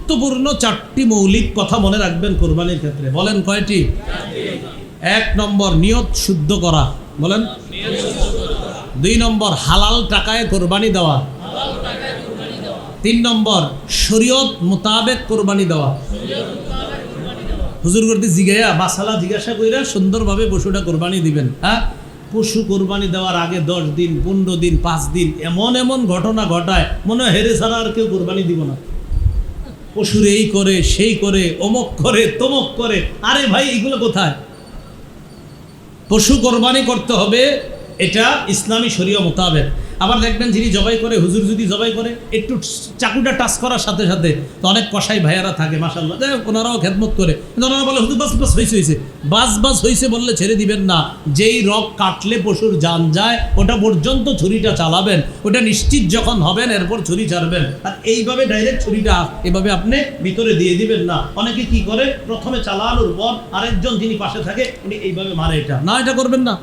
গুরুত্বপূর্ণ 4টি মৌলিক কথা মনে রাখবেন কোরবানির ক্ষেত্রে। বলেন কয়টি? 1 নম্বর নিয়ত শুদ্ধ করা, বলেন। 2 নম্বর হালাল টাকায় কোরবানি দেওয়া। 3 নম্বর শরীয়ত মোতাবেক কোরবানি দেওয়া। হুজুর করতে জিগাইয়া মাসালা জিজ্ঞাসা কইরা সুন্দরভাবে পশুটা কোরবানি দিবেন। হ্যাঁ, পশু কোরবানি দেওয়ার আগে 10 দিন 15 দিন 5 দিন এমন এমন ঘটনা ঘটায় মনে হয় হেরে ছাড়া আর কেউ কোরবানি দিব না। পশুর এই করে সেই করে অমক করে তমক করে। আরে ভাই, এগুলো কোথায়? পশু কোরবানি করতে হবে, এটা ইসলামী শরীয়ত মোতাবেক। আবার দেখবেন যিনি জবাই করে, হুজুর যদি জবাই করে একটু চাকুটা টাচ করার সাথে সাথে তো অনেক কসাই ভাইয়ারা থাকে মাশাআল্লাহ, ওনারাও খেদমত করে, কিন্তু ওনারা বলে হুজুর বাস বাস হয়েছে বাস হয়েছে বললে ছেড়ে দিবেন না। যেই রগ কাটলে পশুর জান যায় ওটা পর্যন্ত ছুরিটা চালাবেন, ওটা নিশ্চিত যখন হবেন এরপর ছুরি ছাড়বেন। আর এইভাবে ডাইরেক্ট ছুরিটা এভাবে আপনি ভিতরে দিয়ে দিবেন না। অনেকে কি করে, প্রথমে চালানোর পর আরেকজন যিনি পাশে থাকে উনি এইভাবে মারে, এটা না, এটা করবেন না।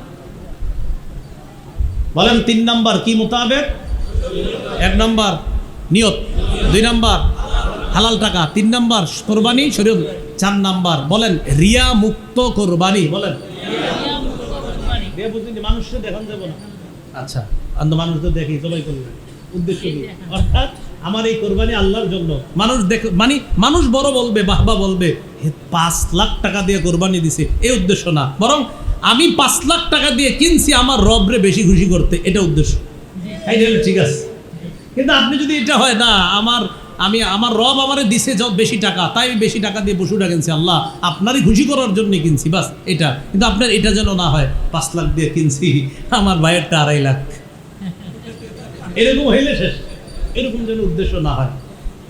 বলেন 3 নাম্বার কি মোতাবেক? 1 নাম্বার নিয়ত, 2 নাম্বার হালাল টাকা, 3 নাম্বার কোরবানি শরীয়ত, 4 নাম্বার বলেন রিয়া মুক্ত কোরবানি। বলেন মানুষকে দেখান যাব না। আচ্ছা, মানুষ তো দেখি সবাই করবে উদ্দেশ্য কি? অর্থাৎ আমার এই কোরবানি আল্লাহর জন্য। মানুষ দেখে মানে মানুষ বড় বলবে, বাহবা বলবে, 5 লাখ টাকা দিয়ে কোরবানি দিছে, এই উদ্দেশ্য না। বরং আমি 5 লাখ টাকা দিয়ে কিনছি আমার রবরে বেশি খুশি করতে, এটা উদ্দেশ্য। ঠিক আছে, কিন্তু আপনি যদি এটা হয় না, আমার রব আমারে দিছে বেশি টাকা, তাই আমি বেশি টাকা দিয়ে পশুটা কিনছি, আল্লাহ আপনারই খুশি করার জন্য কিনছি, বাস এটা। কিন্তু আপনার এটা যেন না হয় 5 লাখ দিয়ে কিনছি, আমার ভাইয়েরটা 2.5 লাখ, এরকম হইলে শেষ। এরকম যেন উদ্দেশ্য না হয়।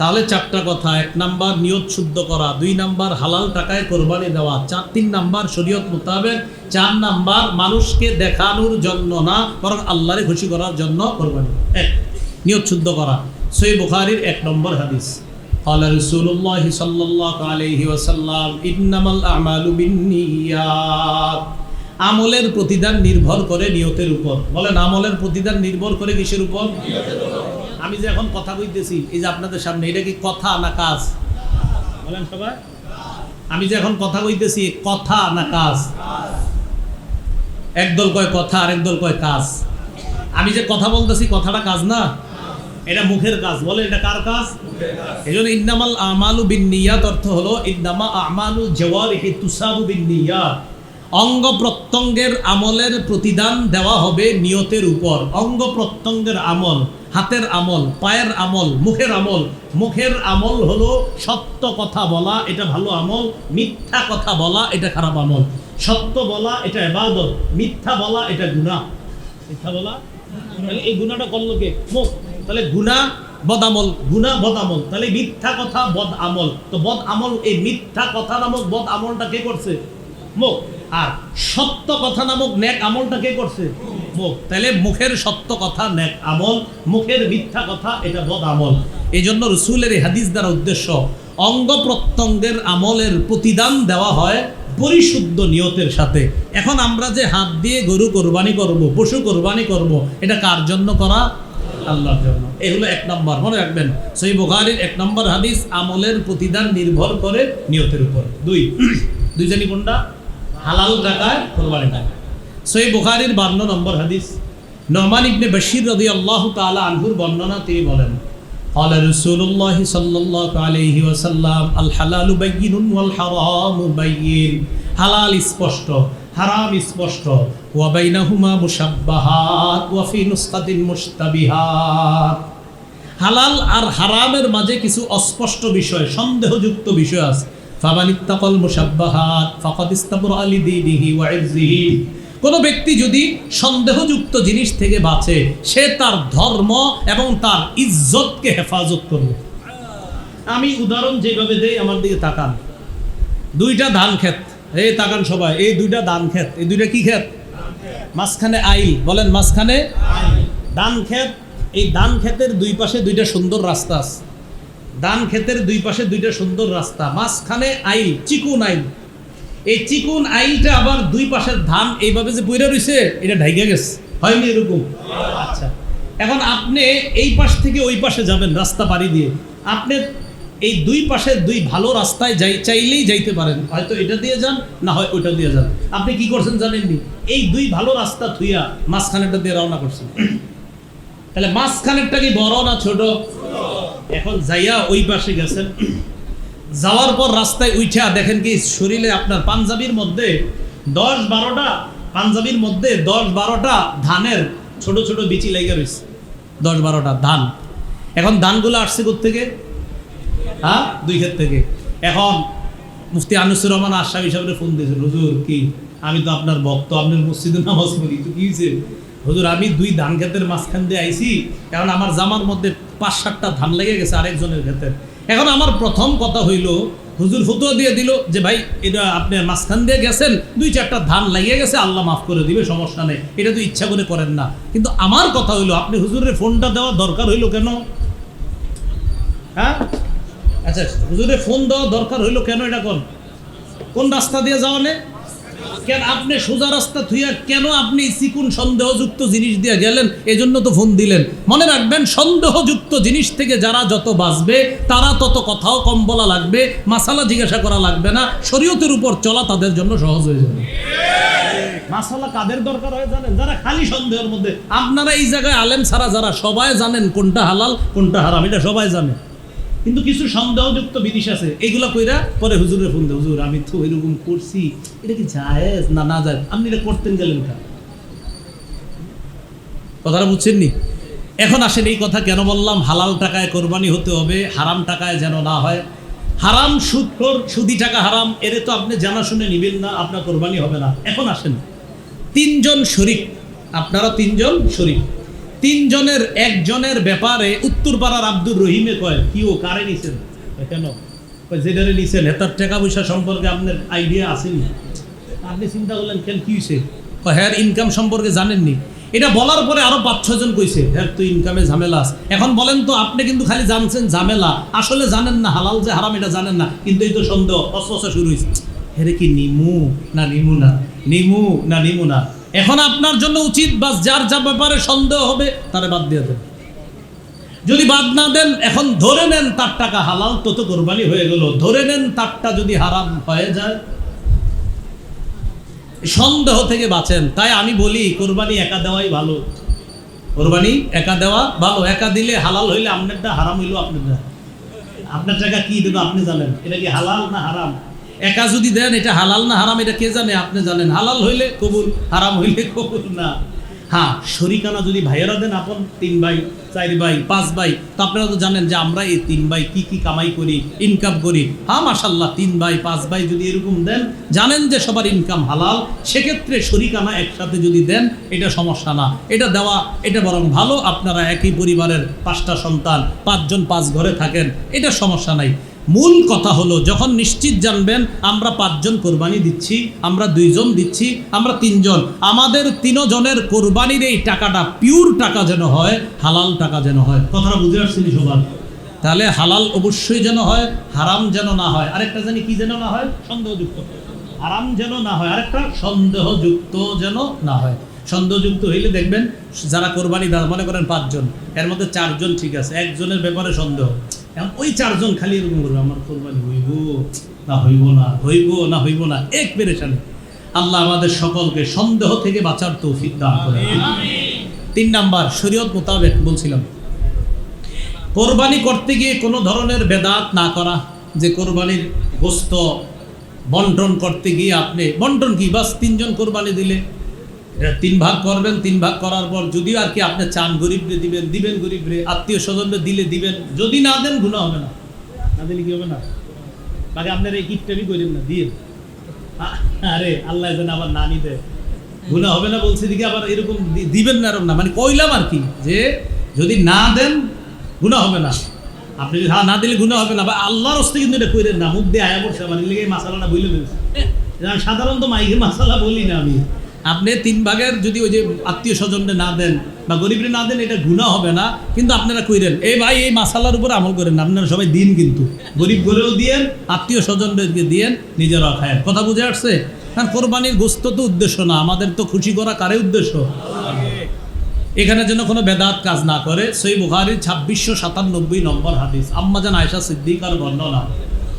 তাহলে 4টা কথা: 1 নাম্বার নিয়ত শুদ্ধ করা, 2 নাম্বার হালাল টাকায় কোরবানি দেওয়া, 3 নাম্বার শরীয়ত মোতাবেক, 4 নাম্বার মানুষকে দেখানোর জন্য না বরং আল্লাহরে খুশি করার জন্য কোরবানি। 1 নিয়ত শুদ্ধ করা। সহিহ বুখারীর 1 নম্বর হাদিস, ক্বালা রাসূলুল্লাহ সাল্লাল্লাহু আলাইহি ওয়াসাল্লাম ইন্নামাল আমালু বিন্নিয়াত। আমলের প্রতিদান নির্ভর করে নিয়তের উপর। বলেন আমলের প্রতিদান নির্ভর করে কিসের উপর? আমি যে এখন কথা কইতেছি, এই যে আপনাদের সামনে, এটা কি কথা না কাজ? বলেন সবাই, আমি যে এখন কথা কইতেছি কথা না কাজ? একদল কয় কথা আর একদল কয় কাজ। আমি যে কথা বলতেছি কথাটা কাজ না, এটা মুখের কাজ। বলে এটা কার কাজ? এই জন্য ইন্নামাল আমালু বিন্নিয়াত অর্থ হলো ইন্নামা আমালু জাওয়ারিহি তুসাবু বিন্নিয়াত। অঙ্গ প্রত্যঙ্গের আমলের প্রতিদান দেওয়া হবে নিয়তের উপর। অঙ্গ প্রত্যঙ্গের আমল, হাতের আমল, পায়ের আমল, মুখের আমল। মুখের আমল হলো সত্য কথা বলা, এটা ভালো আমল। মিথ্যা কথা বলা, এটা খারাপ আমল। সত্য বলা, এটা ইবাদত। মিথ্যা বলা, এটা গুনাহ। মিথ্যা বলা, তাহলে এই গুনাহটা করলো কে? মুখ। তাহলে গুনাহ বদ আমল, গুনাহ বদ আমল। তাহলে মিথ্যা কথা বদ আমল। তো বদ আমল, এই মিথ্যা কথা নামক বদ আমলটা কে করছে? মুখ। আর সত্য কথা নামক নেক আমলটা কে করছে? মুখ। তাহলে মুখের সত্য কথা নেক আমল, মুখের মিথ্যা কথা এটা বদ আমল। এই জন্য রাসূলের এই হাদিস দ্বারা উদ্দেশ্য, অঙ্গ প্রত্যঙ্গের আমলের প্রতিদান দেওয়া হয় পরিশুদ্ধ নিয়তের সাথে। এখন আমরা যে হাত দিয়ে গরু কোরবানি করব, পশু কোরবানি করব, এটা কার জন্য করা? আল্লাহর জন্য। এই হলো 1 নম্বর, মনে রাখবেন। সহিহ বুখারীর 1 নম্বর হাদিস, আমলের প্রতিদান নির্ভর করে নিয়তের উপর। 2 জানি কোনটা? হালাল টাকায় কোরবানি দেওয়া। সহিহ বুখারীর 52 নম্বর হাদিস, নুমান ইবনে বাশীর রাদিয়াল্লাহু তাআলা আনহুর বর্ণনা, তিনি বলেন, ক্বালা রাসূলুল্লাহ সাল্লাল্লাহু আলাইহি ওয়াসাল্লাম আল হালালু বায়্যিনুন ওয়াল হারামু বায়্যিন। হালাল স্পষ্ট, হারাম স্পষ্ট। ওয়া বাইনাহুমা মুশাব্বাহাত ওয়া ফি নুসখাতিন মুশতাবিহাত। হালাল আর হারামের মাঝে কিছু অস্পষ্ট বিষয়, সন্দেহযুক্ত বিষয় আছে। ফামানিত্তাকাল মুশাব্বাহাত ফাকাদ ইস্তাবরা লিদীনিহি ওয়া ইরজিহি। কোনো ব্যক্তি যদি সন্দেহযুক্ত জিনিস থেকে বাঁচে, সে তার ধর্ম এবং তার ইজ্জতকে হেফাজত করবে। আমি উদাহরণ যেভাবে দেই, আমার দিকে তাকান। 2টা ধান ক্ষেত, এই তাকান সবাই, এই 2টা ধান ক্ষেত। এই 2টা কি ক্ষেত? মাঝখানে আইল। বলেন মাঝখানে ধান ক্ষেত। এই ধান ক্ষেতের 2 পাশে 2টা সুন্দর রাস্তা আছে। ধান ক্ষেতের 2 পাশে 2টা সুন্দর রাস্তা, মাঝখানে আইল, চিকুন আইল। এই চিকুন আইলটা আবার 2 পাশের ধান এইভাবে যে পইরা রইছে, এটা ঢাইকা গেছে, হয়নি এরকম? আচ্ছা, এখন আপনি এই পাশ থেকে ওই পাশে যাবেন রাস্তা পাড়ি দিয়ে। আপনি এই দুই পাশে দুই ভালো রাস্তায় চাইলেই যাইতে পারেন, হয়তো এটা দিয়ে যান না হয় ওইটা দিয়ে যান। আপনি কি করছেন জানেননি? এই দুই ভালো রাস্তা থুইয়া মাঝখানেরটা দিয়ে রওনা করছেন। তাহলে মাঝখানেরটা কি বড় না ছোট? এখন যাইয়া ওই পাশে গেছেন, যাওয়ার পর রাস্তায় উঠা দেখেন কি শরীরে আপনার পাঞ্জাবির মধ্যে 10-12টা ধানের ছোট ছোট বিচি লেগে রয়েছে, 10-12টা ধান। এখন ধানগুলো আসছে কোত্থেকে? হ্যাঁ, 2 ক্ষেত থেকে। এখন মুফতি আনিসুর রহমান আশরাফি সাহেবের ফোন দিয়েছেন, হুজুর কি আমি তো আপনার ভক্ত, আপনার মসজিদে নামাজ পড়ি, তো কি হয়েছে? হুজুর আমি 2 ধান ক্ষেতের মাঝখান দিয়ে আইছি, এখন আমার জামার মধ্যে 5-7টা ধান লেগে গেছে আরেকজনের ক্ষেতের। এখন আমার প্রথম কথা হইল, হুজুর ফতোয়া দিয়ে দিল যে ভাই এটা আপনি মাঝখান দিয়ে গেছেন, 2-4টা ধান লাগিয়ে গেছে, আল্লাহ মাফ করে দিবে, সমস্যা নেই, এটা তো ইচ্ছা করে করেন না। কিন্তু আমার কথা হইলো আপনি হুজুরের ফোনটা দেওয়া দরকার হইলো কেন? হ্যাঁ, আচ্ছা, হুজুরের ফোন দেওয়া দরকার হইলো কেন? এটা কোন রাস্তা দিয়ে যাওয়া নেই কেন? আপনি সোজা রাস্তা থুইয়া কেন আপনি চিকুন সন্দেহযুক্ত জিনিস দিয়ে গেলেন? এজন্য তো ফোন দিলেন। মনে রাখবেন, সন্দেহযুক্ত জিনিস থেকে যারা যত বাঁচবে তারা তত কথাও কম বলা লাগবে, মাসালা জিজ্ঞাসা করা লাগবে না, শরীয়তের উপর চলা তাদের জন্য সহজ হয়ে যাবে। মাসালা কাদের দরকার হয় জানেন? যারা খালি সন্দেহের মধ্যে। আপনারা এই জায়গায় আলেম ছাড়া যারা সবাই জানেন কোনটা হালাল কোনটা হারাম, এটা সবাই জানে, কিন্তু কিছু সন্দেহযুক্ত জিনিস আছে, এগুলো কইরা পরে হুজুরের ফোন দেয়, হুজুর আমি তো এরকম করছি, এটা কি জায়েজ না না জায়েজ? আপনি এটা করতেন গেলেন কেন? কথাটা বুঝছেন নি? এখন আসেন এই কথা কেন বললাম, হালাল টাকায় কোরবানি হতে হবে, হারাম টাকায় যেন না হয়। হারাম সুদি টাকা হারাম, এর তো আপনি জানা শুনে নিবেন না, আপনার কোরবানি হবে না। এখন আসেন 3 জন শরীক, আপনারা 3 জন শরীক, 3 জনের একজনের ব্যাপারে উত্তরপাড়ার আব্দুর রহিমে কয়, কি ও কারে নিছেন? কেন? যেটারে নিছেন হেতার টাকা পয়সা সম্পর্কে আপনার আইডিয়া আসেনি? আপনি চিন্তা করলেন কেন, কি হয়েছে? হ্যাঁ, ইনকাম সম্পর্কে জানেননি। এটা বলার পরে আরো 5-6 জন কইছে, হ্যাঁ তুই ইনকামে ঝামেলা আছে। এখন বলেন তো, আপনি কিন্তু খালি জানছেন ঝামেলা, আসলে জানেন না হালাল যে হারাম এটা জানেন না, কিন্তু এই তো সন্দেহ অস্পষ্ট শুরু হয়েছে, হেরে কি নিমু না নিমু না, নিমু না নিমু না। এখন আপনার জন্য উচিত বাস যার যা ব্যাপারে সন্দেহ হবে তারে বাদ দিয়ে দেন। যদি বাদ না দেন, এখন ধরে নেন তার টাকা হালাল, তো কোরবানি হয়ে গেল। ধরে নেন তারটা যদি হারাম হয়ে যায়, সন্দেহ থেকে বাঁচেন। তাই আমি বলি কোরবানি একা দেওয়াই ভালো, কোরবানি একা দেওয়া ভালো। একা দিলে হালাল হইলে আপনারটা, হারাম হইলো আপনারটা। আপনার টাকা কি দেবো আপনি জানেন, এটা কি হালাল না হারাম? একা যদি দেন, এটা হালাল না হারাম এটা কে জানে? আপনি জানেন। হালাল হইলে কবুল, হারাম হইলে কবুল না। হ্যাঁ, শরিকানা যদি ভাইয়েরা দেন, আপন 3 ভাই 4 ভাই 5 ভাই, তো আপনারা তো জানেন যে আমরা এই 3 ভাই কি কামাই করি, ইনকাম করি। হ্যাঁ মাশাল্লাহ, 3 ভাই 5 ভাই যদি এরকম দেন, জানেন যে সবার ইনকাম হালাল, সেক্ষেত্রে শরিকানা একসাথে যদি দেন, এটা সমস্যা না, এটা দেওয়া এটা বরং ভালো। আপনারা একই পরিবারের 5টা সন্তান, 5 জন 5 ঘরে থাকেন, এটা সমস্যা নাই। মূল কথা হলো, যখন নিশ্চিত জানবেন আমরা 5 জন কোরবানি দিচ্ছি, আমরা 2 জন দিচ্ছি, আমরা 3 জন, আমাদের 3 জনের কোরবানির এই টাকাটা পিওর টাকা যেন হয়, হালাল টাকা যেন হয়। কথাটা বুঝে আসছেন সবার? তাহলে হালাল অবশ্যই যেন হয়, হারাম যেন না হয়। আরেকটা জানি কি যেন না হয়? সন্দেহযুক্ত। হারাম যেন না হয়, আরেকটা সন্দেহযুক্ত যেন না হয়। সন্দেহযুক্ত হইলে দেখবেন যারা কোরবানি দেয়, মনে করেন 5 জন, এর মধ্যে 4 জন ঠিক আছে, একজনের ব্যাপারে সন্দেহ। এখন ওই 4 জন খালি এরকম করবে, আমার কোরবানি হইব না হইব না, হইব না হইব না, এক পেরেশানি। আল্লাহ আমাদের সকলকে সন্দেহ থেকে বাঁচার তৌফিক দান করে। 3 নাম্বার, শরীয়ত মোতাবেক বলছিলাম, কোরবানি করতে গিয়ে কোনো ধরনের বেদাত না করা। যে কোরবানির গোশত বন্টন করতে গিয়ে আপনি বন্টন কি, বাস 3 জন কোরবানি দিলে 3 ভাগ করবেন, 3 ভাগ করার পর যদি আর কি আপনি চান গরিবরে দিবেন গরিবরে, আত্মীয় স্বজনরে দিলে দিবেন, যদি না দেন গুনাহ হবে না। না দিলে কি হবে না? বাকি আপনার এই গিফটটাই করেন না, দিয়ে আরে আল্লাহ যেন আবার না নিতে, গুনাহ হবে না বলছে দিকে, আবার এরকম দিবেন না, এরকম না, মানে কইলাম আর কি, যে যদি না দেন গুনাহ হবে না। আপনি যদি না দিলে গুনাহ হবে না, বা আল্লাহর হস্তে কিন্তু এটা কইরেন না, মুখ দিয়ে আয়া পড়ছে মানে লিগে এই মাসালাটা বইলে ফেলছে। সাধারণত মাইকে মাসালা বলি না আমি। আপনি 3 ভাগের যদি ওই যে আত্মীয় স্বজনরে না দেন বা গরিবরে না দেন, এটা গুনাহ হবে না, কিন্তু আপনারা কইরেন এই ভাই এই মাসালার উপর আমল করেন না, আপনারা সবাই দিন, কিন্তু গরিব গরেও দিয়েন, আত্মীয় স্বজনদেরকে দিয়েন, নিজেরাও খায়েন। কথা বুঝে আসছে? কারণ কোরবানির গোশত তো উদ্দেশ্য না, আমাদের তো খুশি করা কারে উদ্দেশ্য? এখানে যেন কোনো বেদাত কাজ না করে। সহিহ বুখারীর 2697 নম্বর হাদিস, আম্মাজান আয়েশা সিদ্দিকার বর্ণনা,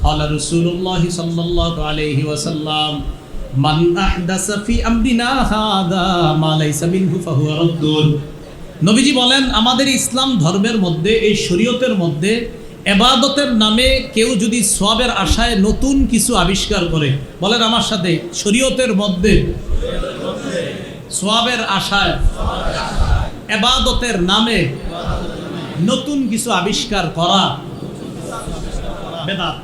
ক্বালা রাসূলুল্লাহ সাল্লাল্লাহু আলাইহি ওয়াসাল্লাম মান আহদাসা ফি আমরিনা হাযা মা লাইসা মিনহু ফাহুয়া রাদ্দুন। নবীজি বলেন, আমাদের ইসলাম ধর্মের মধ্যে, এই শরীয়তের মধ্যে ইবাদতের নামে কেউ যদি সওয়াবের আশায় নতুন কিছু আবিষ্কার করে, বলেন আমার সাথে, শরীয়তের মধ্যে সওয়াবের আশায় ইবাদতের নামে নতুন কিছু আবিষ্কার করা বেদাত।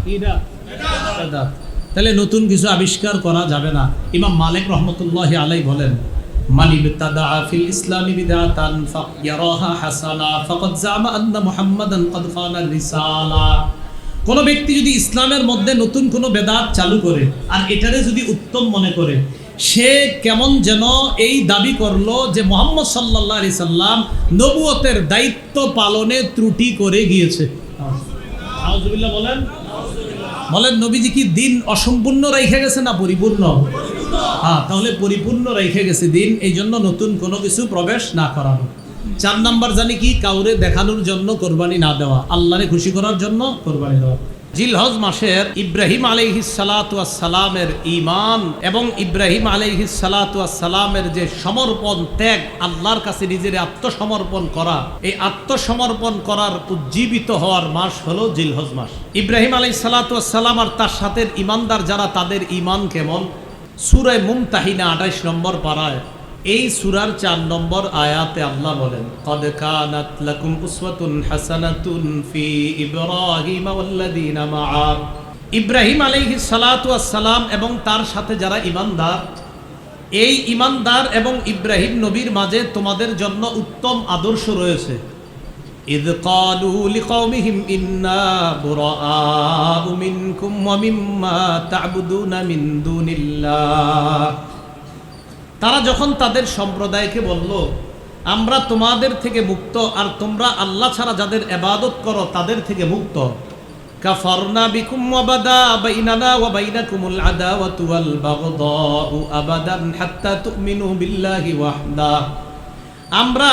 বেদাত। তাহলে নতুন কিছু আবিষ্কার করা যাবে না। ইমাম মালিক রহমতুল্লাহি আলাইহি বলেন, মান ইবতাদা ফিল ইসলামি বিদআতান ফায়ারাহা হাসানা ফাকাদ জামা আন্না মুহাম্মাদান ক্বাদ খানা রিসালা। কোন ব্যক্তি যদি ইসলামের মধ্যে নতুন কোনো বেদাত চালু করে আর এটারে যদি উত্তম মনে করে, সে কেমন যেন এই দাবি করলো যে মুহাম্মদ সাল্লাল্লাহু আলাইহি সাল্লাম নবুয়তের দায়িত্ব পালনে ত্রুটি করে গিয়েছে। আউযুবিল্লাহ বলেন। বলেন, নবীজি কি দিন অসম্পূর্ণ রেখে গেছে না পরিপূর্ণ? হ্যাঁ, তাহলে পরিপূর্ণ রেখে গেছে দিন, এই জন্য নতুন কোনো কিছু প্রবেশ না করানো। 4 নাম্বার জানি কি, কাউরে দেখানোর জন্য কোরবানি না দেওয়া, আল্লাহরে খুশি করার জন্য কোরবানি দেওয়া। জিলহজ মাসের ইব্রাহিম আলাইহিস সালাতু ওয়াস সালামের ঈমান এবং ইব্রাহিম আলাইহিস সালাতু ওয়াস সালামের যে সমর্পণ, ত্যাগ, আল্লাহর কাছে নিজের আত্মসমর্পণ করা, এই আত্মসমর্পণ করার উজ্জীবিত হওয়ার মাস হলো জিলহজ মাস। ইব্রাহিম আলাইহিস সালাতু ওয়াস সালাম আর তার সাথে ঈমানদার যারা, তাদের ঈমান কেমন? সূরা মুমতাহিনা 28 নম্বর পারায় এই সূরার 4 নম্বর আয়াতে আল্লাহ বলেন, ক্বাদ কানাত লাকুম উসওয়াতুন হাসানাতুন ফি ইব্রাহিম ওয়াল্লাযীনা মাআ। ইব্রাহিম আলাইহিস সালাতু ওয়াস সালাম এবং তার সাথে যারা ঈমানদার, এই ঈমানদার এবং ইব্রাহিম নবীর মাঝে তোমাদের জন্য উত্তম আদর্শ রয়েছে। ইয ক্বালু লিকওমিহিম ইন্না বুরাআউ মিনকুম ওয়া মিম্মা তা'বুদুনা মিন দুনিল্লাহ। তারা যখন তাদের সম্প্রদায়কে বলল, আমরা তোমাদের থেকে মুক্ত আর তোমরা আল্লাহ ছাড়া যাদের ইবাদত করো তাদের থেকে মুক্ত। কাফারনা বিকুম ওয়া বাদা বাইনানা ওয়া বাইনাকুমুল আদাওয়াতু ওয়াল বাগদাউ আবাদান হাত্তা তুমিনু বিল্লাহি ওয়াহদা। আমরা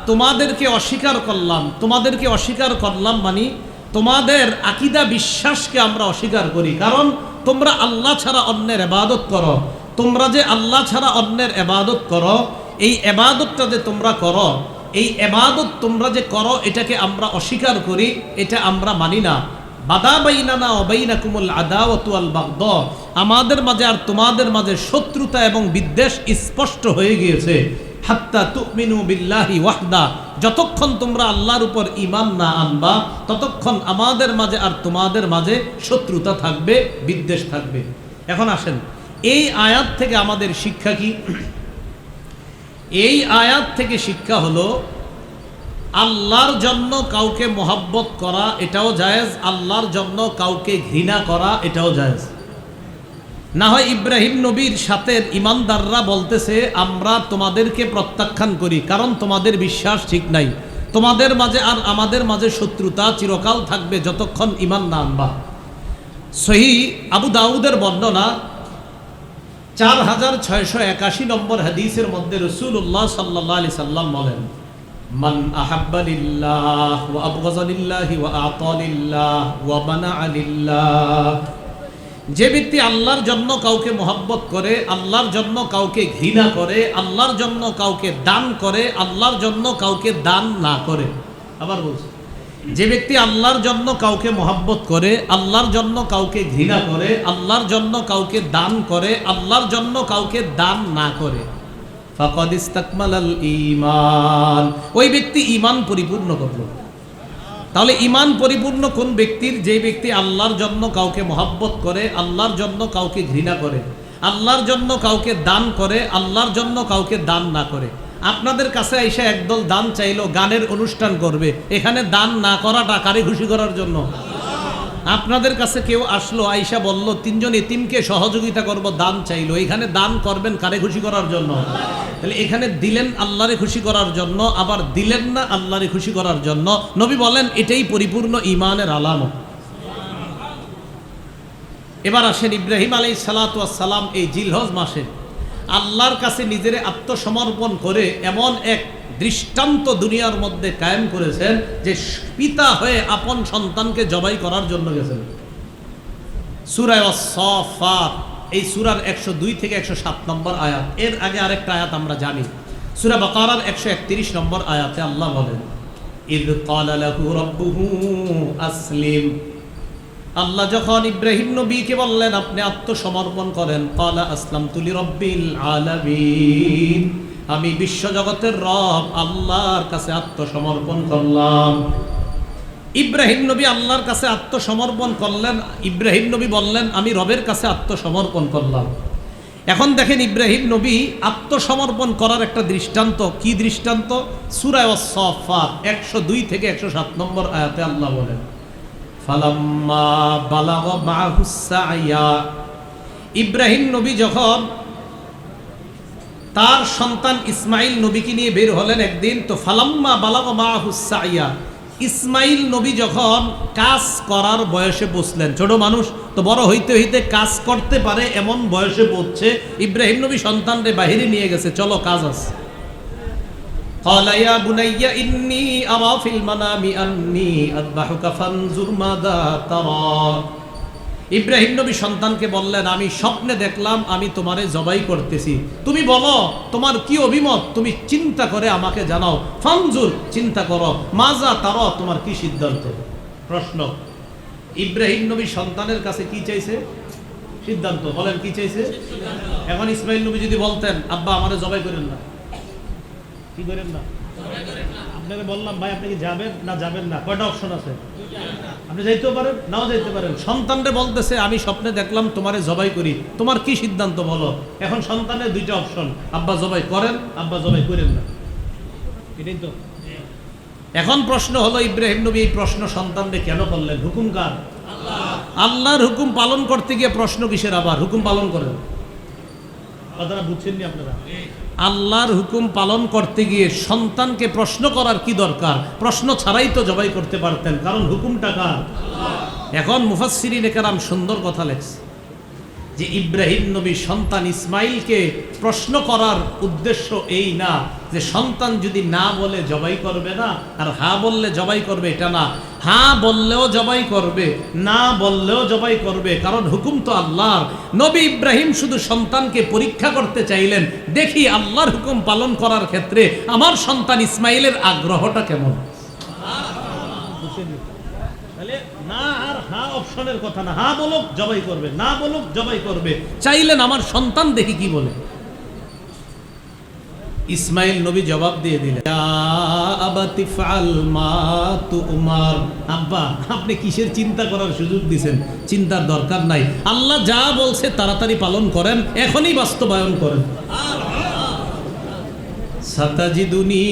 তোমাদেরকে অস্বীকার করলাম, তোমাদেরকে অস্বীকার করলাম মানে তোমাদের আকীদা বিশ্বাসকে আমরা অস্বীকার করি, কারণ তোমরা আল্লাহ ছাড়া অন্যের ইবাদত করো। তোমরা যে আল্লাহ ছাড়া অন্যের ইবাদত করো, এই ইবাদতটা যে তোমরা করো, এই ইবাদত তোমরা যে করো, এটাকে আমরা অস্বীকার করি, এটা আমরা মানি না। বাদা বাইনানা ওয়া বাইনাকুমুল আদাওয়াতু ওয়াল বাগদা, আমাদের মাঝে আর তোমাদের মাঝে শত্রুতা এবং বিদ্বেষ স্পষ্ট হয়ে গিয়েছে। হাত্তা তুমিনু বিল্লাহি ওয়াহদা, যতক্ষণ তোমরা আল্লাহর উপর ঈমান না আনবা ততক্ষণ আমাদের মাঝে আর তোমাদের মাঝে শত্রুতা থাকবে, বিদ্বেষ থাকবে। এখন আসেন, এই আয়াত থেকে আমাদের শিক্ষা কি? এই আয়াত থেকে শিক্ষা হলো, আল্লাহর জন্য কাউকে মহব্বত করা এটাও জায়েজ, আল্লাহর জন্য কাউকে ঘৃণা করা এটাও জায়েজ। না হয় ইব্রাহিম নবীর সাথে ঈমানদাররা বলতেছে, আমরা তোমাদেরকে প্রত্যাখ্যান করি, কারণ তোমাদের বিশ্বাস ঠিক নাই, তোমাদের মাঝে আর আমাদের মাঝে শত্রুতা চিরকাল থাকবে যতক্ষণ ঈমান না আনবা। সহিহ আবু দাউদের বর্ণনা 4681 নম্বর হাদিসের মধ্যে রাসূলুল্লাহ সাল্লাল্লাহু আলাইহি সাল্লাম বলেন, মান আহাব্বা লিল্লাহ ওয়া আবগাযা লিল্লাহি ওয়া আতা লিল্লাহ ওয়া মানাআ লিল্লাহ। যে ব্যক্তি আল্লাহর জন্য কাউকে মহব্বত করে, আল্লাহর জন্য কাউকে ঘৃণা করে, আল্লাহর জন্য কাউকে দান করে, আল্লাহর জন্য কাউকে দান না করে। আবার বলছি, যে ব্যক্তি আল্লাহর জন্য কাউকে মহব্বত করে, আল্লাহর জন্য কাউকে ঘৃণা করে, আল্লাহর জন্য কাউকে দান করে, আল্লাহর জন্য কাউকে দান না করে, ফাকাদ ইসতাকমালাল ঈমান, ওই ব্যক্তি ঈমান পরিপূর্ণ করলো। তাহলে ঈমান পরিপূর্ণ কোন ব্যক্তির? যে ব্যক্তি আল্লাহর জন্য কাউকে মহব্বত করে, আল্লাহর জন্য কাউকে ঘৃণা করে, আল্লাহর জন্য কাউকে দান করে, আল্লাহর জন্য কাউকে দান না করে। আপনাদের কাছে আইসা একদল দান চাইলো, গানের অনুষ্ঠান করবে, এখানে দান না করাটা কারে খুশি করার জন্য? আপনাদের কাছে কেউ আসলো, আইসা বলল 3 জন এতিমকে সহযোগিতা করব, দান চাইলো, এখানে দান করবেন কারে খুশি করার জন্য? তাহলে এখানে দিলেন আল্লাহরে খুশি করার জন্য, আবার দিলেন না আল্লাহরে খুশি করার জন্য। নবী বলেন এটাই পরিপূর্ণ ঈমানের আলামত। এবার আসেন, ইব্রাহিম আলাইহিস সালাতু ওয়াস সালাম এই জিলহজ মাসে আল্লাহর কাছে নিজের আত্মসমর্পণ করে এমন এক দৃষ্টান্ত দুনিয়ার মধ্যে কায়েম করেছেন যে পিতা হয়ে আপন সন্তানকে জবাই করার জন্য গেছেন। সূরা আস-সাফফাত এই সূরার 102 থেকে 107 নম্বর আয়াত। এর আগে আরেকটা আয়াত আমরা জানি, সূরা বাকারার 131 নম্বর আয়াতে আল্লাহ বলেন, ইয ক্বালা লাহু রাব্বুহু আসলিম। আল্লাহ যখন ইব্রাহিম নবীকে বললেন আপনি আত্মসমর্পণ করেন, ক্বালা আসলামতু লিরাব্বিল আলামিন, আমি বিশ্বজগতের রব আল্লাহর কাছে আত্মসমর্পণ করলাম। ইব্রাহিম নবী আল্লাহর কাছে আত্মসমর্পণ করলেন। ইব্রাহিম নবী বললেন আমি রবের কাছে আত্মসমর্পণ করলাম। এখন দেখেন ইব্রাহিম নবী আত্মসমর্পণ করার একটা দৃষ্টান্ত। কি দৃষ্টান্ত? সূরা আস-সাফফাত 102 থেকে 107 নম্বর আয়াতে আল্লাহ বলেন, ফালাম্মা বালাগা মাহুস সা'য়া, ইব্রাহিম নবী যখন তার সন্তান ইসমাইল নবীকে নিয়ে বের হলেন একদিন, তো ফালাম্মা বালাগা মাহুস সা'য়া, ইসমাইল নবী যখন কাজ করার বয়সে বসলেন, ছোট মানুষ তো বড় হইতে হইতে কাজ করতে পারে এমন বয়সে পৌঁছে ইব্রাহিম নবী সন্তানরে বাহিরে নিয়ে গেছে, চলো কাজ আছে। قال يا بني إني أرى في المنام أني أذبحك فانظر ماذا ترى। ইব্রাহিম নবী সন্তানকে বললেন আমি স্বপ্নে দেখলাম আমি তোমারে জবাই করতেছি, তুমি বলো তোমার কি অভিমত, তুমি চিন্তা করে আমাকে জানাও। ফানজুর, চিন্তা করো, মাজা তারা, তোমার কি সিদ্ধান্ত। প্রশ্ন, ইব্রাহিম নবী সন্তানের কাছে কি চাইছে? সিদ্ধান্ত। বলেন কি চাইছে? এখন ইসমাইল নবী যদি বলতেন আব্বা আমারে জবাই করেন না, কি করেন না, আপনাকে বললাম ভাই আপনি কি যাবেন না যাবেন না, কয়টা অপশন আছে, আপনি যাইতেও পারেন নাও যাইতে পারেন। সন্তানরে বলতেছে আমি স্বপ্নে দেখলাম তোমারে জবাই করি, তোমার কি সিদ্ধান্ত বলো। এখন সন্তানের দুইটা অপশন, আব্বা জবাই করেন, আব্বা জবাই করেন না, এটাই তো। এখন প্রশ্ন হলো ইব্রাহিম নবী এই প্রশ্ন সন্তানরে কেন করলেন? হুকুম কার? আল্লাহর হুকুম পালন করতে গিয়ে প্রশ্ন কিসের? আবার হুকুম পালন করেন, কথাটা বুঝছেন নি আপনারা? আল্লাহর হুকুম পালন করতে গিয়ে সন্তানকে প্রশ্ন করার কি দরকার? প্রশ্ন ছাড়াই তো জবাই করতে পারতেন, কারণ হুকুমটা কার? এখন মুফাসসিরিনে কেরাম সুন্দর কথা লেখছে যে ইব্রাহিম নবী সন্তান ইসমাইলকে প্রশ্ন করার উদ্দেশ্য এই না যে সন্তান যদি না বলে জবাই করবে না, আর হা বললে জবাই করবে, এটা না। হা বললেও জবাই করবে, না বললেও জবাই করবে, কারণ হুকুম তো আল্লাহর। নবী ইব্রাহিম শুধু সন্তানকে পরীক্ষা করতে চাইলেন, দেখি আল্লাহর হুকুম পালন করার ক্ষেত্রে আমার সন্তান ইসমাইলের আগ্রহটা কেমন। তাহলে না আর হা অপশনের কথা না, হা বলুক জবাই করবে, না বলুক জবাই করবে, চাইলেন আমার সন্তান দেখি কি বলে। ইসমাইল নবী জবাব দিয়ে দিলেন, ইয়া আবাতি ফাল মা তুমার, আব্বা আপনি কিসের চিন্তা করার সুযোগ দিবেন? চিন্তার দরকার নাই, আল্লাহ যা বলছে তাড়াতাড়ি পালন করেন, এখনই বাস্তবায়ন করেন। সাতাজিদুনি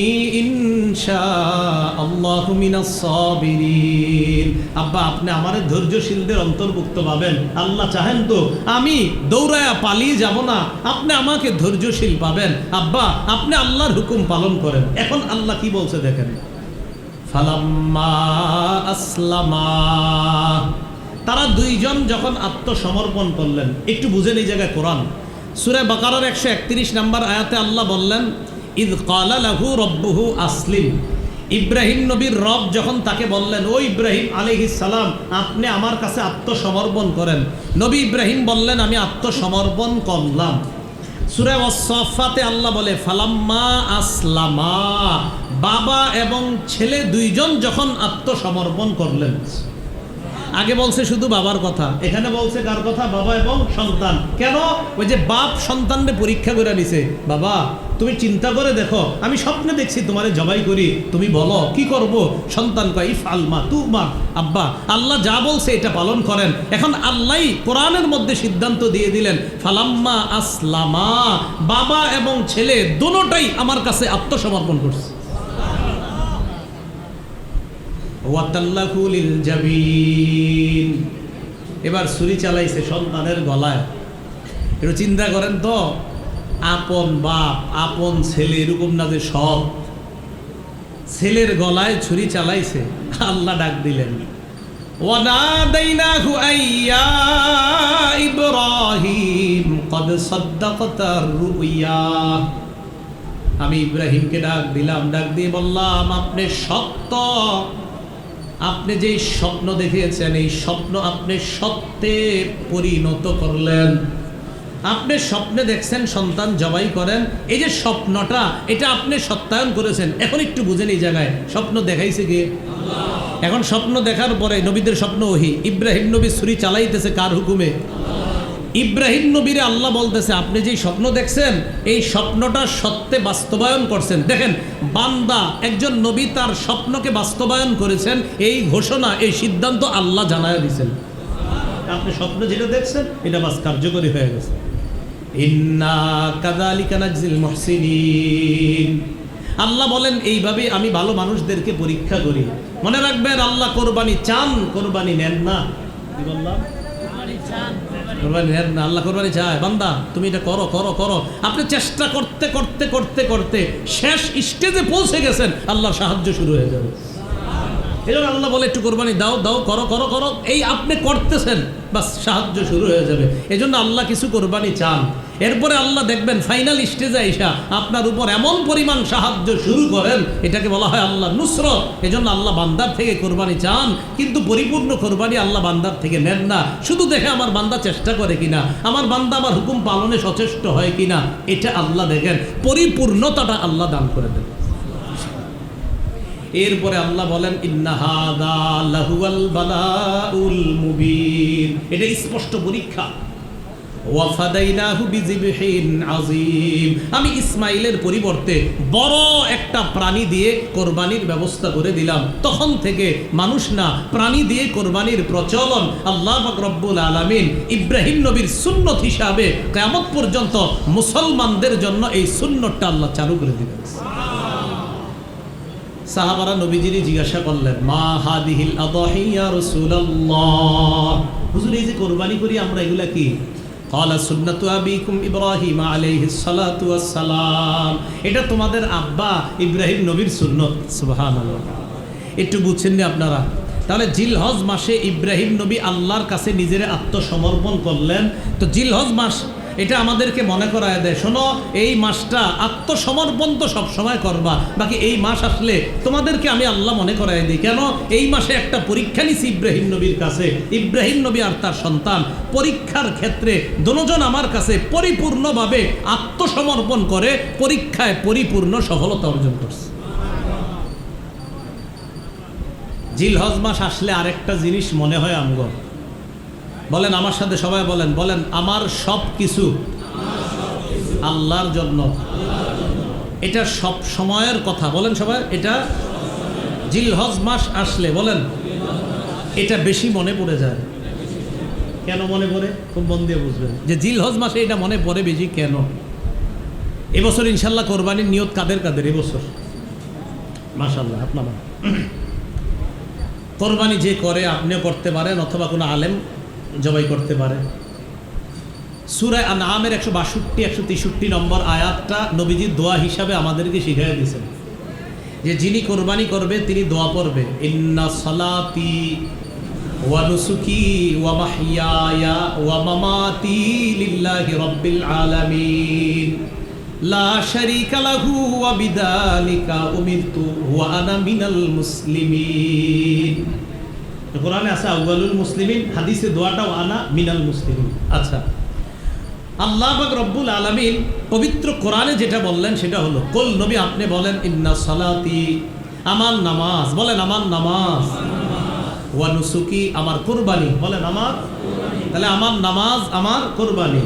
ইনশাআল্লাহু মিনাস সাবিরিন। আব্বা আপনি আমারে ধৈর্যশীলদের অন্তর্ভুক্ত পাবেন, আল্লাহ চাহেন তো আমি দৌড়ায়া পালিয়ে যাব না, আপনি আমাকে ধৈর্যশীল পাবেন। আব্বা আপনি আল্লাহর হুকুম পালন করেন। এখন আল্লাহ কি বলছে দেখেন, ফালাম্মা আসলামা, তারা দুইজন যখন আত্মসমর্পণ করলেন। একটু বুঝেন এই জায়গায় কোরআন সূরা বাকারার 131 নম্বর আয়াতে আল্লাহ বললেন, ইয ক্বালা লাহু রাব্বুহু আসলিম। ইব্রাহিম নবীর রব যখন তাকে বললেন, ও ইব্রাহিম আলাইহিস সালাম আপনি আমার কাছে আত্মসমর্পণ করেন, নবী ইব্রাহিম বললেন আমি আত্মসমর্পণ করলাম। সূরা আস-সাফফাতে আল্লাহ বলে, ফালাম্মা আসলামা, বাবা এবং ছেলে দুইজন যখন আত্মসমর্পণ করলেন। আগে বলছে শুধু বাবার কথা, এখানে বলছে কার কথা? বাবা এবং সন্তান। কেন? ওই যে বাপ সন্তানকে পরীক্ষা করে নিছে, বাবা তুমি চিন্তা করে দেখো, আমি স্বপ্নে দেখছি তোমারে জবাই করি, তুমি বলো কি করব? সন্তান কয় ইফআল মা তুমার, আব্বা আল্লাহ যা বলছে এটা পালন করেন। এখন আল্লাহই কোরআনের মধ্যে সিদ্ধান্ত দিয়ে দিলেন, ফালাম্মা আসলামা, বাবা এবং ছেলে দুটোটাই আমার কাছে আত্মসমর্পণ করছে। ওয়াতাল্লাহু লিল জাবিন, এবার ছুরি চালাইছে সন্তানের গলায়। একটু চিন্তা করেন তো, আপন বাপ আপন ছেলে, এরকম না যে সব, ছেলের গলায় ছুরি চালাইছে। আল্লাহ ডাক দিলেন, ওয়ানাদাইনাহু আইয়া ইব্রাহিম কদ সাদ্দাকতা রুইয়া। আমি ইব্রাহিমকে ডাক দিলাম, ডাক দিয়ে বললাম আপনি সত্য, আপনি যে স্বপ্ন দেখেছেন এই স্বপ্ন আপনি সত্যে পরিণত করলেন। আপনি স্বপ্নে দেখছেন সন্তান জবাই করেন, এই যে স্বপ্নটা এটা আপনি সত্যায়ন করেছেন। এখন একটু বুঝেন এই জায়গায় স্বপ্ন দেখাইছে কে? এখন স্বপ্ন দেখার পরে নবীদের স্বপ্ন ওহি, ইব্রাহিম নবী ছুরি চালাইতেছে কার হুকুমে? ইব্রাহিম নবীরে আল্লাহ বলতেছে আপনি যে স্বপ্ন দেখছেন এই স্বপ্নটা সত্যে বাস্তবায়ন করছেন। দেখেন বান্দা একজন নবী তার স্বপ্নকে বাস্তবায়ন করেছেন, এই ঘোষণা এই সিদ্ধান্ত আল্লাহ জানায় দিয়েছেন। আপনি স্বপ্ন যেটা দেখছেন এটা বাস কার্যকরী হয়ে গেছে। ইন্না কাযালিকা নাজজিল মুহসিনিন। আল্লাহ বলেন এইভাবে আমি ভালো মানুষদেরকে পরীক্ষা করি। মনে রাখবেন আল্লাহ কোরবানি চান, কোরবানি নেন না। কি বললাম? কোরবানি নেন না, আল্লাহ কোরবানি চায়। বান্দা তুমি এটা করো করো করো। আপনি চেষ্টা করতে করতে করতে করতে শেষ স্টেজে পৌঁছে গেছেন, আল্লাহর সাহায্য শুরু হয়ে যাবে। এই জন্য আল্লাহ বলে একটু কোরবানি দাও দাও, করো করো করো। এই আপনি করতেছেন, বাস সাহায্য শুরু হয়ে যাবে। এই জন্য আল্লাহ কিছু কোরবানি চান, এরপরে আল্লাহ দেখবেন ফাইনাল স্টেজে আইসা আপনার উপর এমন পরিমাণ সাহায্য শুরু করেন, এটাকে বলা হয় আল্লাহ নুসরত। এই জন্য আল্লাহ বান্দার থেকে কোরবানি চান, কিন্তু পরিপূর্ণ কোরবানি আল্লাহ বান্দার থেকে নেন না। শুধু দেখে আমার বান্দা চেষ্টা করে কিনা, আমার বান্দা আমার হুকুম পালনে সচেষ্ট হয় কিনা, এটা আল্লাহ দেখেন। পরিপূর্ণতাটা আল্লাহ দান করে দেন। এরপরে আল্লাহ বলেন ইন্না হাযা লাহুয়াল বালাউল মুবিন। এটা স্পষ্ট পরীক্ষা। ওয়া ফাদাইনাহু বিযিবহিন আযীম। আমি ইসমাইলের পরিবর্তে বড় একটা প্রাণী দিয়ে কোরবানির ব্যবস্থা করে দিলাম। তখন থেকে মানুষ না প্রাণী দিয়ে কোরবানির প্রচলন আল্লাহ পাক রব্বুল আলামিন ইব্রাহিম নবীর সুন্নত হিসাবে কিয়ামত পর্যন্ত মুসলমানদের জন্য এই সুন্নতটা আল্লাহ চালু করে দিবেন। সাহাবারা নবীজিরে জিজ্ঞাসা করলেন মা হাদিহিল আদাহি ইয়া রাসূলুল্লাহ, হুজুর এই যে কোরবানি করি আমরা এগুলা কি? ক্বালা সুন্নাতু আবিকুম ইব্রাহিম আলাইহিস সালাতু ওয়াস সালাম। এটা তোমাদের আব্বা ইব্রাহিম নবীর সুন্নত। সুবহানাল্লাহ। একটু বুঝছেন না আপনারা? তাহলে জিলহজ মাসে ইব্রাহিম নবী আল্লাহর কাছে নিজের আত্মসমর্পণ করলেন। তো জিলহজ মাস এটা আমাদেরকে মনে করায় দেয়, শোনো এই মাসটা আত্মসমর্পণ তো সবসময় করবা, বাকি এই মাস আসলে তোমাদেরকে আমি আল্লাহ মনে করায় দিই। কেন? এই মাসে একটা পরীক্ষা নিছি ইব্রাহিম নবীর কাছে। ইব্রাহিম নবী আর তার সন্তান পরীক্ষার ক্ষেত্রে দুজন আমার কাছে পরিপূর্ণভাবে আত্মসমর্পণ করে পরীক্ষায় পরিপূর্ণ সফলতা অর্জন করছে। জিলহজ মাস আসলে আরেকটা জিনিস মনে হয় আমগো, বলেন আমার সাথে সবাই বলেন, বলেন আমার সব কিছু আল্লাহর জন্য। এটা সব সময়ের কথা, বলেন সবাই। এটা জিলহজ মাস আসলে বলেন এটা বেশি মনে পড়ে যায়। কেন মনে পড়ে? খুব মন দিয়ে বুঝবেন যে জিলহজ মাসে এটা মনে পড়ে বেশি কেন। এবছর ইনশাল্লাহ কোরবানির নিয়ত কাদের কাদের এবছর? মাশাআল্লাহ। আপনার কোরবানি যে করে আপনিও করতে পারেন, অথবা কোনো আলেম জবাই করতে পারে। সূরা আনআমের 162-163 নম্বর আয়াতটা নবীজির দোয়া হিসাবে আমাদেরকে শিখিয়ে দিয়েছেন যে যিনি কোরবানি করবে তিনি দোয়া পড়বে ইন্না সালাতি ওয়া নুসুকি ওয়া মাহইয়ায়া ওয়া মামাতি লিল্লাহি রাব্বিল আলামিন লা শারীকা লাহু ওয়া বিযালিকা উমিরতু ওয়া আনা মিনাল মুসলিমিন। কোরআনে আছে আউয়ালুল মুসলিমিন, হাদিসে দোয়াটাও আনা মিনাল মুসলিমিন। আচ্ছা, আল্লাহ পাক রব্বুল আলামিন পবিত্র কোরআনে যেটা বললেন সেটা হলো কুল, নবী আপনি বলেন ইন্না সালাতি আমার নামাজ, বলেন আমার নামাজ, ওয়া নুসুকি আমার কুরবানি, বলেন আমার, তাহলে আমার নামাজ আমার কুরবানি,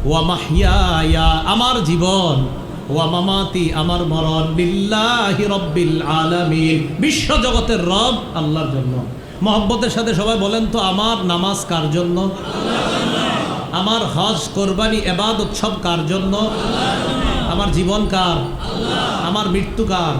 ওয়া মাহইয়ায়া আমার জীবন, ওয়া মামাতি আমার মরণ, লিল্লাহি রাব্বিল আলামিন বিশ্ব জগতের রব আল্লাহর জন্য। মহব্বতের সাথে সবাই বলেন তো আমার নামাজ কার জন্য? আমার হজ কোরবানি ইবাদত সব কার জন্য? আমার জীবন কার? আমার মৃত্যু কার?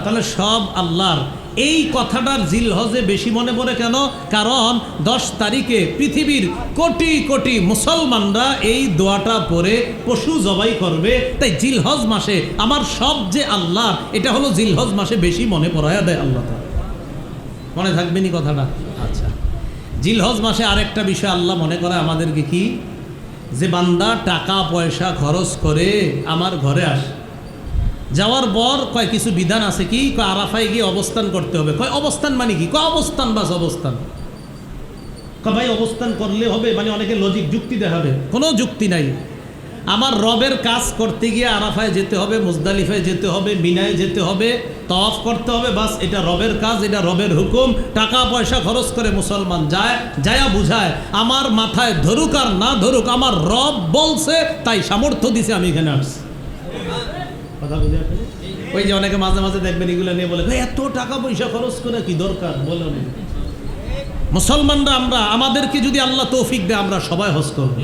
তাহলে সব আল্লাহর। এই কথাটার জিলহজে বেশি মনে পড়ে কেন? কারণ 10 তারিখে পৃথিবীর কোটি কোটি মুসলমানরা এই দোয়াটা পড়ে পশু জবাই করবে। তাই জিলহজ মাসে আমার সব যে আল্লাহর, এটা হলো জিলহজ মাসে বেশি মনে পড়ায়া দেয় আল্লাহ। মনে থাকবেনি কথাটা? আচ্ছা, জিলহজ মাসে আরেকটা বিষয় আল্লাহ মনে করে আমাদেরকে কি, যে বান্দা টাকা পয়সা খরচ করে আমার ঘরে আসে, যাওয়ার পর কয় কিছু বিধান আছে কি, কয় আরাফায় গিয়ে অবস্থান করতে হবে। কয় অবস্থান মানে কি? কয় অবস্থান, বাস অবস্থান। কয় ভাই অবস্থান করলে হবে মানে অনেকে লজিক যুক্তি দেখাবে, কোনো যুক্তি নাই। আমার রবের কাজ করতে গিয়ে আরাফায় যেতে হবে, মুজদালিফায় যেতে হবে, মিনায় যেতে হবে, তওয়াফ করতে হবে, বাস এটা রবের কাজ, এটা রবের হুকুম। টাকা পয়সা খরচ করে মুসলমান যায়, যায়া বুঝায় আমার মাথায় ধরুক আর না ধরুক আমার রব বলছে তাই সামর্থ্য দিছে আমি এখানে আসছি। কথা বুঝে আসলে ওই যে অনেকে মাঝে মাঝে দেখবেন এগুলো নিয়ে বলে এত টাকা পয়সা খরচ করে কি দরকার বলে। মুসলমানরা আমরা, আমাদেরকে যদি আল্লাহ তৌফিক দেয় আমরা সবাই হজ করব।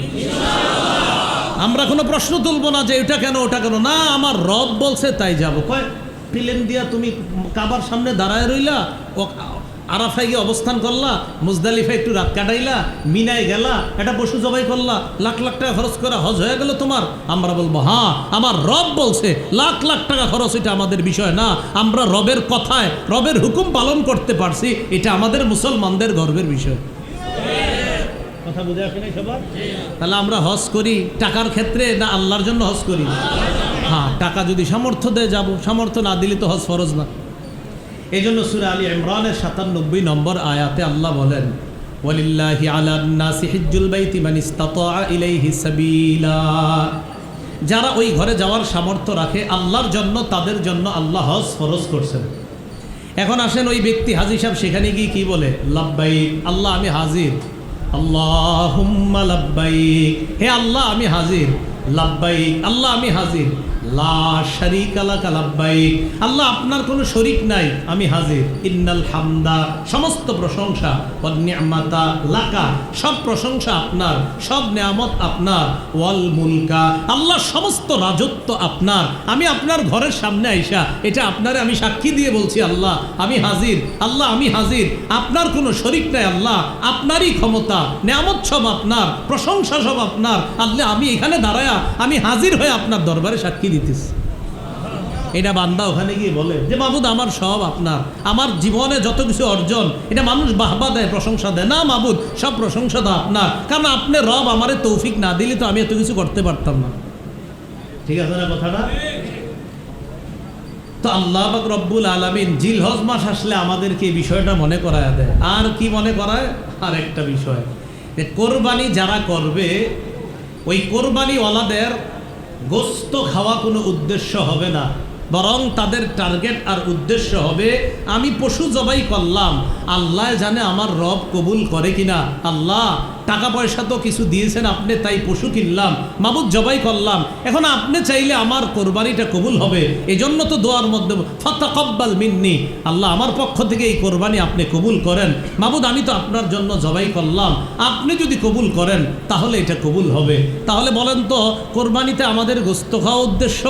আমরা কোনো প্রশ্ন তুলবো না যে এটা কেন ওটা কেন, না আমার রব বলছে তাই যাব। কয় প্লেন দিয়া তুমি কাবার সামনে দাঁড়ায় রইলা, ও আরাফায় গিয়ে অবস্থান করলা, মুজদালিফায় একটু রাত কাটাইলা, মিনায় গেলা, একটা পশু জবাই করলা, লাখ লাখ টাকা খরচ করে হজ হয়ে গেল তোমার। আমরা বলবো হ্যাঁ আমার রব বলছে, লাখ লাখ টাকা খরচ এটা আমাদের বিষয় না, আমরা রবের কথায় রবের হুকুম পালন করতে পারছি, এটা আমাদের মুসলমানদের গর্বের বিষয়। কথা বুঝে আসে নাই সবার? তাহলে আমরা হজ করি টাকার ক্ষেত্রে না আল্লাহর জন্য হজ করি? হ্যাঁ, টাকা যদি সামর্থ্য দেয় যাব, সামর্থ্য না দিলে তো হজ ফরজ না। এই জন্য সূরা আলী ইমরানের 97 নম্বর আয়াতে আল্লাহ বলেন ওয়ালিল্লাহি আলান নাসি হিজ্জুল বাইতি মান ইসতাতা ইলাইহি সাবিলা। যারা ওই ঘরে যাওয়ার সামর্থ্য রাখে আল্লাহর জন্য, তাদের জন্য আল্লাহ হজ ফরজ করছেন। এখন আসেন ওই ব্যক্তি হাজী সাহেব সেখানে গিয়ে কি বলে? লাব্বাইক আল্লাহ আমি হাজির, আল্লাহুম্মা লাব্বাইক, হে আল্লাহ আমি হাজির, লাব্বাইক আল্লাহ আমি হাজির, লা শারীকা লাকা লাব্বাইক আল্লাহ আপনার কোনো শরীক নাই আমি হাজির, ইন্নাল হামদা সমস্ত প্রশংসা, ওয়ান নি'মাতা লাকা সব প্রশংসা আপনার, সব নিয়ামত আপনার, ওয়াল মুলকা আল্লাহ সমস্ত রাজত্ব আপনার। আমি আপনার ঘরের সামনে আইসা এটা আপনারে আমি সাক্ষী দিয়ে বলছি আল্লাহ আমি হাজির, আল্লাহ আমি হাজির, আপনার কোনো শরীক নাই আল্লাহ, আপনারই ক্ষমতা, নিয়ামত সব আপনার, প্রশংসা সব আপনার। আল্লাহ আমি এখানে দাঁড়ায়া আমি হাজির হয়ে আপনার দরবারে সাক্ষী দিতেছি। এটা বান্দা ওখানে গিয়ে বলে যে মাবুদ আমার সব আপনার, আমার জীবনে যত কিছু অর্জন এটা মানুষ বাহবা দেয়, প্রশংসা দেয়, না মাবুদ সব প্রশংসা তো আপনার, কারণ আপনি রব আমারে তৌফিক না দিলে তো আমি এত কিছু করতে পারতাম না। ঠিক আছে না কথাটা? তো আল্লাহ পাক রব্বুল আলামিন জিলহজ মাস আসলে আমাদেরকে এই বিষয়টা মনে করায় দেয়। আর কি মনে করায়? আর একটা বিষয়, কোরবানি যারা করবে ওই কোরবানিওয়ালাদের গোস্ত খাওয়া কোনো উদ্দেশ্য হবে না, বরং তাদের টার্গেট আর উদ্দেশ্য হবে আমি পশু জবাই করলাম, আল্লাহ জানে আমার রব কবুল করে কিনা। আল্লাহ টাকা পয়সা তো কিছু দিয়েছেন আপনি, তাই পশু কিনলাম, মাবুদ জবাই করলাম, এখন আপনি চাইলে আমার কোরবানিটা কবুল হবে, এজন্য তো দোয়ার মধ্যে ফাতাকাব্বাল মিন্নি আল্লাহ আমার পক্ষ থেকে এই কোরবানি আপনি কবুল করেন, মাবুদ আমি তো আপনার জন্য জবাই করলাম, আপনি যদি কবুল করেন তাহলে এটা কবুল হবে। তাহলে বলেন তো কোরবানিতে আমাদের গোস্ত খাওয়া উদ্দেশ্য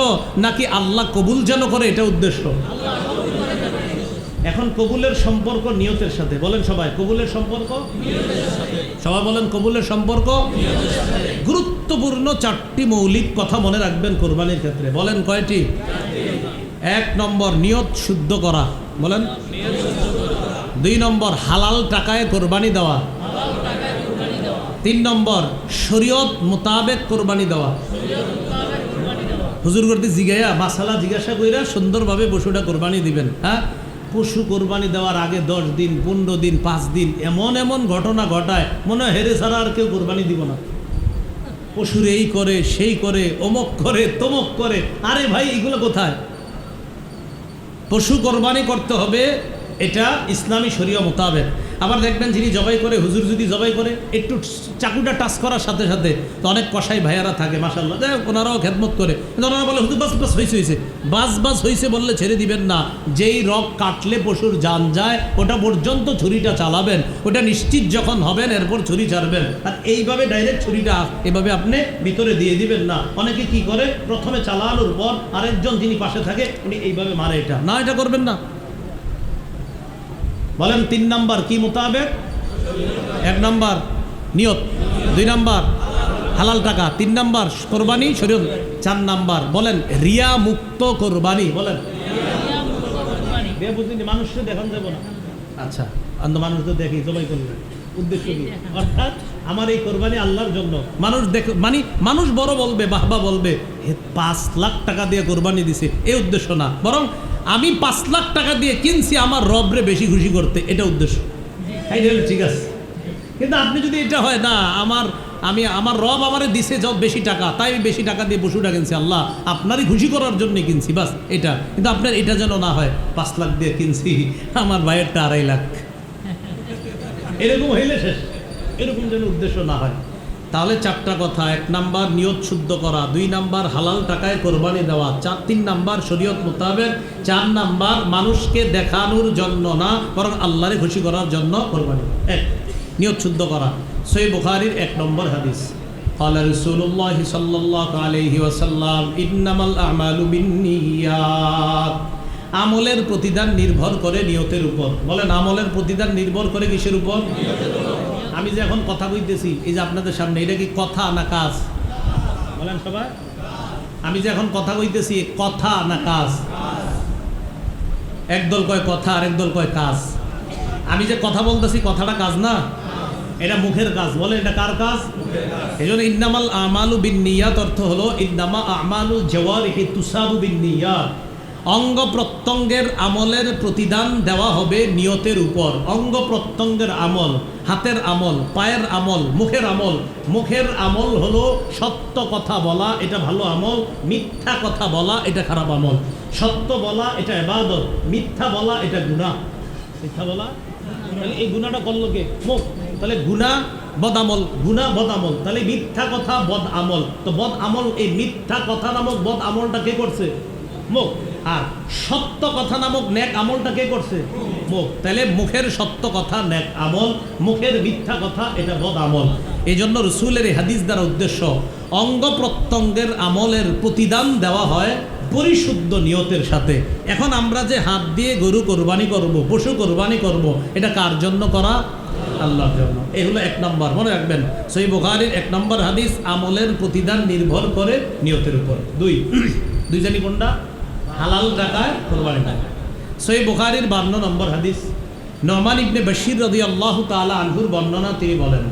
নাকি আল্লাহ কবুল যেন করে এটা উদ্দেশ্য? এখন কবুলের সম্পর্ক নিয়তের সাথে, বলেন সবাই কবুলের সম্পর্ক সবাই বলেন কবুলের সম্পর্ক। গুরুত্বপূর্ণ 4টি মৌলিক কথা মনে রাখবেন কোরবানির ক্ষেত্রে। বলেন কয়টি? 1 নম্বর নিয়ত শুদ্ধ করা, বলেন। 2 নম্বর হালাল টাকায় কোরবানি দেওয়া। 3 নম্বর শরীয়ত মোতাবেক কোরবানি দেওয়া। হুজুর করতে জিগাইয়া মাসালা জিজ্ঞাসা কইরা সুন্দরভাবে পশুটা কোরবানি দিবেন। হ্যাঁ, পশু কোরবানি দেওয়ার আগে 10 দিন 15 দিন 5 দিন এমন এমন ঘটনা ঘটায় মনে হয় হেরে ছাড়া আর কেউ কোরবানি দিব না। পশুর এই করে সেই করে, অমক করে তমক করে। আরে ভাই এগুলো কোথায়? পশু কোরবানি করতে হবে এটা ইসলামী শরীয়ত মোতাবেক। আবার দেখবেন যিনি জবাই করে, হুজুর যদি জবাই করে একটু চাকুটা টাচ করার সাথে সাথে তো অনেক কসাই ভাইয়ারা থাকে মাশাআল্লাহ, ওনারাও খেদমত করে, ওনারা বলে হুজুর বাস বাস হয়েছে বাস হয়েছে বললে ছেড়ে দিবেন না, যেই রগ কাটলে পশুর জান যায় ওটা পর্যন্ত ছুরিটা চালাবেন, ওটা নিশ্চিত যখন হবেন এরপর ছুরি ছাড়বেন। আর এইভাবে ডাইরেক্ট ছুরিটা এভাবে আপনি ভিতরে দিয়ে দিবেন না। অনেকে কি করে প্রথমে চালানোর পর আরেকজন যিনি পাশে থাকে উনি এইভাবে মারে, এটা না, এটা করবেন না। বলেন 3 নাম্বার কি মোতাবেক? 1 নাম্বার নিয়ত, 2 নাম্বার হালাল টাকা, 3 নাম্বার কোরবানি শরীয়ত, 4 নাম্বার বলেন রিয়া মুক্ত কোরবানি। বলেন মানুষকে দেখান যাব না। আচ্ছা, মানুষ তো দেখি জবাই করলেন উদ্দেশ্য কি? অর্থাৎ আমার এই কোরবানি আল্লাহর জন্য। মানুষ মানে মানুষ বড় বলবে, বাহবা বলবে, 5 লাখ টাকা দিয়ে কোরবানি দিছে, এই উদ্দেশ্য না, বরং আমি 5 লাখ টাকা দিয়ে কিনছি আমার রবরে বেশি খুশি করতে, এটা উদ্দেশ্য। ঠিক আছে, কিন্তু আপনি যদি এটা হয় না, আমার রব আমারে দিছে যত বেশি টাকা, তাই আমি বেশি টাকা দিয়ে পশুটা কিনছি, আল্লাহ আপনারই খুশি করার জন্য কিনছি, বাস এটা। কিন্তু আপনার এটা যেন না হয় 5 লাখ দিয়ে কিনছি, আমার ভাইয়েরটা 2.5 লাখ, এরকম হইলে শেষ। এরকম যেন উদ্দেশ্য না হয়। তাহলে 4টা কথা: 1 নাম্বার নিয়ত শুদ্ধ করা, 2 নাম্বার হালাল টাকায় কোরবানি দেওয়া, 3 নাম্বার শরীয়ত মোতাবেক, 4 নাম্বার মানুষকে দেখানোর জন্য না, বরং আল্লাহরে খুশি করার জন্য কোরবানি। 1, নিয়ত শুদ্ধ করা। সহিহ বুখারীর 1 নম্বর হাদিস, قال رسول الله صلى الله عليه وسلم إنما الأعمال بالنيات। আমলের প্রতিদান নির্ভর করে নিয়তের উপর। বলেন, আমলের প্রতিদান নির্ভর করে কিসের উপর? আমি যে এখন কথা কইতেছি, এই যে আপনাদের সামনে, এটা কি কথা না কাজ? বলেন সবাই, আমি যে এখন কথা কইতেছি, কথা না কাজ? একদল কয় কথা, আর একদল কয় কাজ। আমি যে কথা বলতেছি, কথাটা কাজ না, এটা মুখের কাজ। বলে, এটা কার কাজ? এই জন্য ইন্নামাল আমালু বিন্নিয়াত অর্থ হলো ইন্নামা আমালু জাওয়ারিহি তুসাবু বিন্নিয়াত। অঙ্গ প্রত্যঙ্গের আমলের প্রতিদান দেওয়া হবে নিয়তের উপর। অঙ্গ প্রত্যঙ্গের আমল, হাতের আমল, পায়ের আমল, মুখের আমল। মুখের আমল হলো সত্য কথা বলা, এটা ভালো আমল। মিথ্যা কথা বলা, এটা খারাপ আমল। সত্য বলা, এটা ইবাদত। মিথ্যা বলা, এটা গুনাহ। মিথ্যা বলা, তাহলে এই গুনাহটা করলো কে? মুখ। তাহলে গুনাহ বদ আমল, গুনাহ বদ আমল। তাহলে মিথ্যা কথা বদ আমল। তো বদ আমল, এই মিথ্যা কথা নামক বদ আমলটা কে করছে? মুখ। আর সত্য কথা নামক নেক আমলটা কে করছে? মুখ। তাহলে মুখের সত্য কথা নেক আমল, মুখের মিথ্যা কথা এটা বদ আমল। এই জন্য রসুলের এই হাদিস দ্বারা উদ্দেশ্য, অঙ্গ প্রত্যঙ্গের আমলের প্রতিদান দেওয়া হয় পরিশুদ্ধ নিয়তের সাথে। এখন আমরা যে হাত দিয়ে গরু কোরবানি করব, পশু কোরবানি করব, এটা কার জন্য করা? আল্লাহর জন্য। এই হলো 1 নম্বর, মনে রাখবেন। সহিহ বুখারীর 1 নম্বর হাদিস, আমলের প্রতিদান নির্ভর করে নিয়তের উপর। 2 জানি কোনটা? হালাল টাকায় কোরবানি দেওয়া। সহিহ বুখারীর 52 নম্বর হাদিস, নুমান ইবনে বাশীর রাদিয়াল্লাহু তাআলা আনহুর বর্ণনা, তিনি বলেন,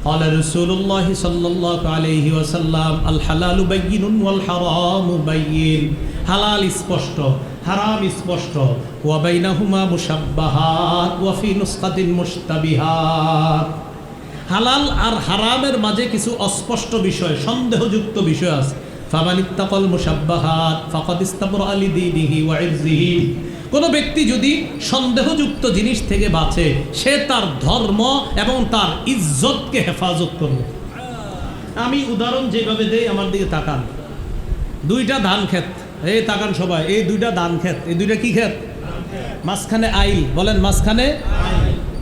قال رسول الله صلى الله عليه وسلم الحلال بين والحرام بين। হালাল স্পষ্ট, হারাম স্পষ্ট। ওয়া বাইনাহুমা মুশাব্বাহাত ওয়া ফি নুসখাতিন মুশতাবিহাত। হালাল আর হারামের মাঝে কিছু অস্পষ্ট বিষয়, সন্দেহযুক্ত বিষয় আছে। ফামানিত্তাকাল মুশাব্বাহাত ফাকাদ ইস্তাবরা লিদীনিহি ওয়া ইরজিহি। কোনো ব্যক্তি যদি সন্দেহযুক্ত জিনিস থেকে বাঁচে, সে তার ধর্ম এবং তার ইজ্জতকে হেফাজত করবে। আমি উদাহরণ যেভাবে দেই, আমার দিকে তাকান। 2টা ধান ক্ষেত, এই তাকান সবাই, এই 2টা ধান ক্ষেত। এই 2টা কি ক্ষেত? মাঝখানে আইল। বলেন, মাঝখানে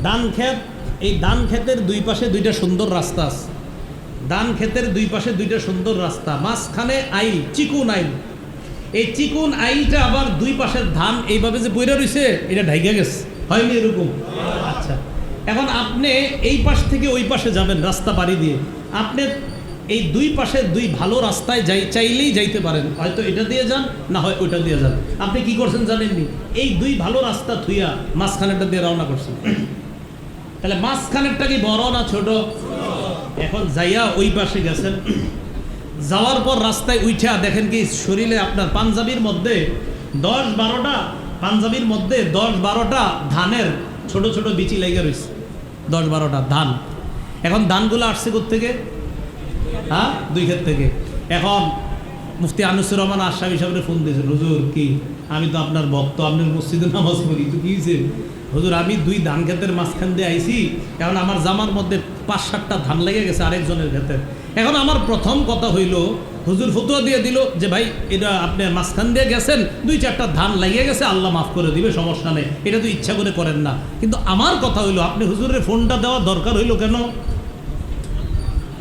ধান ক্ষেত। এই ধান ক্ষেতের 2 পাশে 2টা সুন্দর রাস্তা আছে। ধান ক্ষেতের 2 পাশে 2টা সুন্দর রাস্তা, মাঝখানে আইল, চিকুন আইল। এই চিকুন আইলটা আবার 2 পাশের ধান এইভাবে যে পইরা রইছে, এটা ঢাইকা গেছে, হয়নি এরকম? আচ্ছা, এখন আপনি এই পাশ থেকে ওই পাশে যাবেন রাস্তা পাড়ি দিয়ে। আপনি এই 2 পাশে 2 ভালো রাস্তায় চাইলেই যাইতে পারেন, হয়তো এটা দিয়ে যান, না হয় ওইটা দিয়ে যান। আপনি কি করছেন জানেননি? এই 2 ভালো রাস্তা থুইয়া মাঝখানেরটা দিয়ে রওনা করছেন। তাহলে মাঝখানেরটা কি বড় না ছোট? এখন যাইয়া ওই পাশে গেছেন, যাওয়ার পর রাস্তায় উঠা দেখেন কি শরীরে আপনার পাঞ্জাবির মধ্যে 10-12টা, পাঞ্জাবির মধ্যে 10-12টা ধানের ছোট ছোট বিচি লেগে রয়েছে। 10-12টা ধান। এখন ধানগুলো আসছে কোত্থেকে? 2 ক্ষেত থেকে। এখন মুফতি আনিসুর রহমান আশরাফি সাহেবের ফোন দিয়েছেন, হুজুর কি আমি তো আপনার ভক্ত, আপনার মসজিদে নামাজ পড়ি, তো কি হয়েছে? হুজুর আমি 2 ধান ক্ষেতের মাঝখান দিয়ে আইছি, এখন আমার জামার মধ্যে 5-7টা ধান লেগে গেছে আরেকজনের ক্ষেতের। এখন আমার প্রথম কথা হইল, হুজুর ফতোয়া দিয়ে দিল যে ভাই এটা আপনি মাঝখান দিয়ে গেছেন, 2-4টা ধান লেগে গেছে, আল্লাহ মাফ করে দিবে, সমস্যা নেই, এটা তো ইচ্ছা করে করেন না। কিন্তু আমার কথা হইল, আপনি হুজুরের ফোনটা দেওয়া দরকার হইল কেন?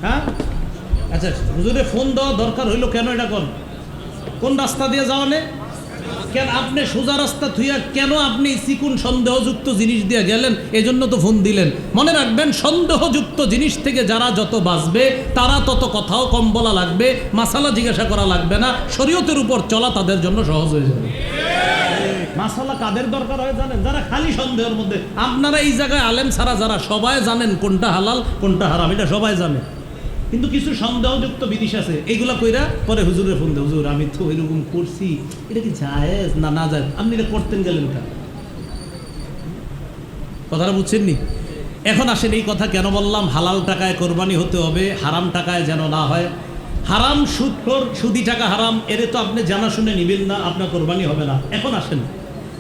হ্যাঁ, আচ্ছা, হুজুরের ফোন দেওয়া দরকার হইল কেন? এটা কোন রাস্তা দিয়ে যাওয়া নেই? কেন আপনি সোজা রাস্তা থুইয়া কেন আপনি চিকুন সন্দেহযুক্ত জিনিস দিয়ে গেলেন? এজন্য তো ফোন দিলেন। মনে রাখবেন, সন্দেহযুক্ত জিনিস থেকে যারা যত বাঁচবে তারা তত কথাও কম বলা লাগবে, মাসালা জিজ্ঞাসা করা লাগবে না, শরীয়তের উপর চলা তাদের জন্য সহজ হয়ে যাবে। মাসালা কাদের দরকার হয় জানেন? যারা খালি সন্দেহের মধ্যে। আপনারা এই জায়গায় আলেম ছাড়া যারা সবাই জানেন কোনটা হালাল কোনটা হারাম, এটা সবাই জানে, কিন্তু কিছু সন্দেহযুক্ত বিদিশ আছে, এইগুলা কইরা পরে হুজুরে ফোন দেয়, হুজুর আমি তো এরকম করছি, এটা কি জায়েজ না না জায়েজ, আপনি এটা করতেন গেলেন কেন? কথাটা বুঝছেন নি? এখন আসেন, এই কথা কেন বললাম? হালাল টাকায় কোরবানি হতে হবে, হারাম টাকায় যেন না হয়। হারাম সুদখোর, সুদি টাকা হারাম, এর তো আপনি জানা শুনে নিবেন না, আপনার কোরবানি হবে না। এখন আসেন,